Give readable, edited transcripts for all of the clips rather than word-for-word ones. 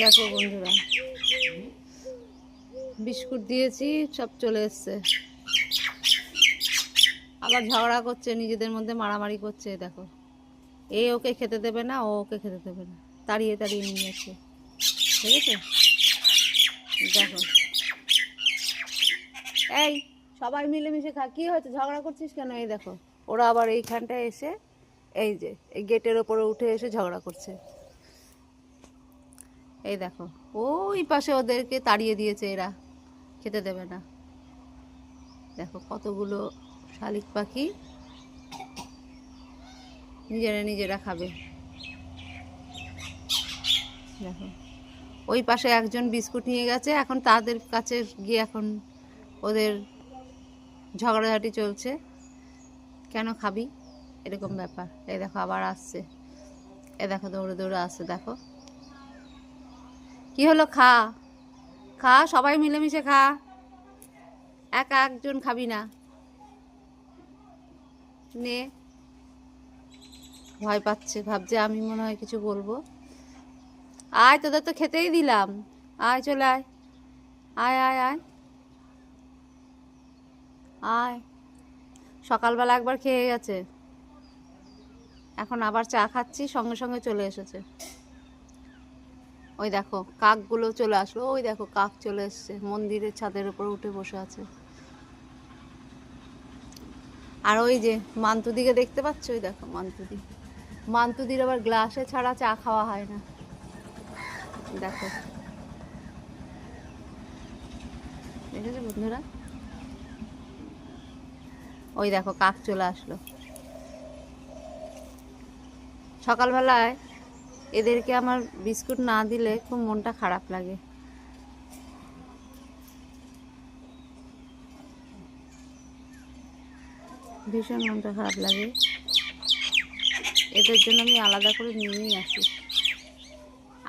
দেখো বন্ধুরা, বিস্কুট দিয়েছি, সব চলে এসছে। আবার ঝগড়া করছে, নিজেদের মধ্যে মারামারি করছে। দেখো, এ ওকে খেতে দেবে না, ও ওকে খেতে দেবে না, তাড়িয়ে তাড়িয়ে নিয়ে যাচ্ছে। ঠিক আছে, দেখো। এই সবাই মিলেমিশে খা। কি হয়েছে, ঝগড়া করছিস কেন? এই দেখো, ওরা আবার এইখানটায় এসে, এই যে এই গেটের ওপরে উঠে এসে ঝগড়া করছে। এই দেখো, ওই পাশে ওদেরকে তাড়িয়ে দিয়েছে, এরা খেতে দেবে না। দেখো কতগুলো শালিক পাখি নিজেরা নিজেরা খাবে। দেখো, ওই পাশে একজন বিস্কুট নিয়ে গেছে, এখন তাদের কাছে গিয়ে এখন ওদের ঝগড়াঝাটি চলছে, কেন খাবি, এরকম ব্যাপার। এই দেখো আবার আসছে, এ দেখো দৌড়ে দৌড়ে আসছে। দেখো কি হলো, খা খা, সবাই মিলেমিশে খা, একা একজন খাবি না। নে, ভয় পাচ্ছে, ভাবছে আমি মনে হয় কিছু বলবো। আয়, তোদের তো খেতেই দিলাম, আয় চলে আয়, আয় আয় আয় আয়। সকালবেলা একবার খেয়ে গেছে, এখন আবার চা খাচ্ছি, সঙ্গে সঙ্গে চলে এসেছে। ওই দেখো কাকগুলো চলে আসলো, ওই দেখো কাক চলে এসছে, মন্দিরের ছাদের উপর উঠে বসে আছে। আর ওই যে মান্তুদিকে দেখতে পাচ্ছ, ওই দেখো মান্তুদি, মান্তুদির আবার গ্লাসে ছাড়া চা খাওয়া হয় না। দেখো, দেখেছো বন্ধুরা, ওই দেখো কাক চলে আসলো। সকালবেলায় এদেরকে আমার বিস্কুট না দিলে খুব মনটা খারাপ লাগে। ভীষণ মনটা খারাপ লাগে, এদের জন্য আমি আলাদা করে নিয়েই আসি।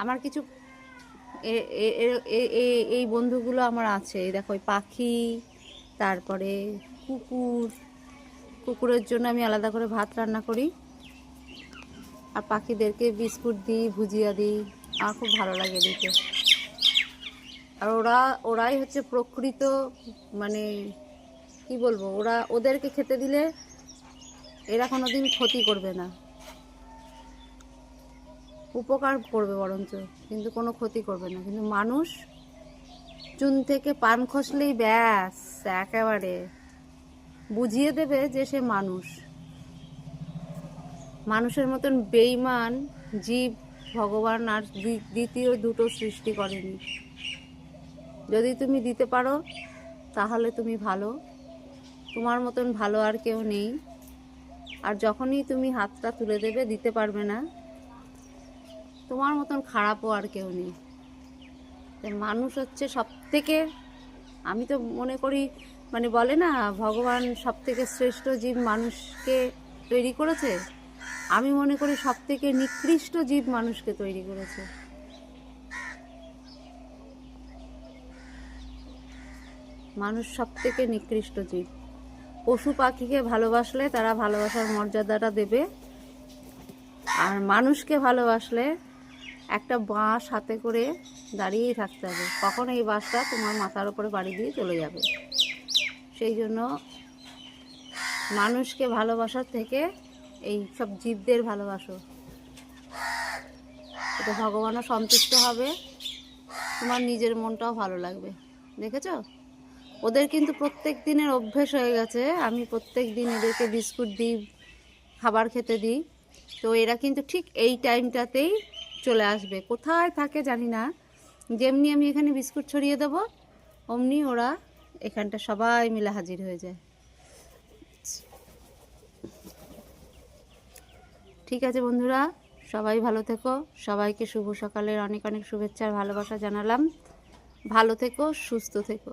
আমার কিছু এই বন্ধুগুলো আমার আছে। এই দেখো, ওই পাখি, তারপরে কুকুর, কুকুরের জন্য আমি আলাদা করে ভাত রান্না করি, আর পাখিদেরকে বিস্কুট দিই, ভুজিয়া দিই, আমার খুব ভালো লাগে দিতে। আর ওরাই হচ্ছে প্রকৃত, মানে কি বলবো, ওদেরকে খেতে দিলে এরা কোনোদিন ক্ষতি করবে না, উপকার করবে বরঞ্চ, কিন্তু কোনো ক্ষতি করবে না। কিন্তু মানুষ চুন থেকে পান খসলেই ব্যাস একেবারে বুঝিয়ে দেবে যে সে মানুষ। মানুষের মতন বেঈমান জীব ভগবান আর দ্বিতীয় দুটো সৃষ্টি করেনি। যদি তুমি দিতে পারো তাহলে তুমি ভালো, তোমার মতন ভালো আর কেউ নেই। আর যখনই তুমি হাতটা তুলে দেবে, দিতে পারবে না, তোমার মতন খারাপও আর কেউ নেই। মানুষ হচ্ছে সব থেকে, আমি তো মনে করি, মানে বলে না ভগবান সব থেকে শ্রেষ্ঠ জীব মানুষকে তৈরি করেছে, আমি মনে করি সব থেকে নিকৃষ্ট জীব মানুষকে তৈরি করেছে। মানুষ সব থেকে নিকৃষ্ট জীব। পশু পাখিকে ভালোবাসলে তারা ভালোবাসার মর্যাদাটা দেবে, আর মানুষকে ভালোবাসলে একটা বাঁশ হাতে করে দাঁড়িয়েই থাকতে হবে, কখন এই বাঁশটা তোমার মাথার উপরে বাড়ি দিয়ে চলে যাবে। সেই জন্য মানুষকে ভালোবাসার থেকে এই সব জীবদের ভালোবাসো, এটা ভগবানও সন্তুষ্ট হবে, তোমার নিজের মনটাও ভালো লাগবে। দেখেছো, ওদের কিন্তু প্রত্যেক দিনের অভ্যেস হয়ে গেছে, আমি প্রত্যেক দিন এদেরকে বিস্কুট দিই, খাবার খেতে দিই, তো এরা কিন্তু ঠিক এই টাইমটাতেই চলে আসবে। কোথায় থাকে জানি না, যেমনি আমি এখানে বিস্কুট ছড়িয়ে দেবো অমনি ওরা এখানটা সবাই মিলে হাজির হয়ে যায়। ঠিক আছে বন্ধুরা, সবাই ভালো থেকো, সবাইকে শুভ সকালের অনেক অনেক শুভেচ্ছা আর ভালোবাসা জানালাম। ভালো থেকো, সুস্থ থেকো।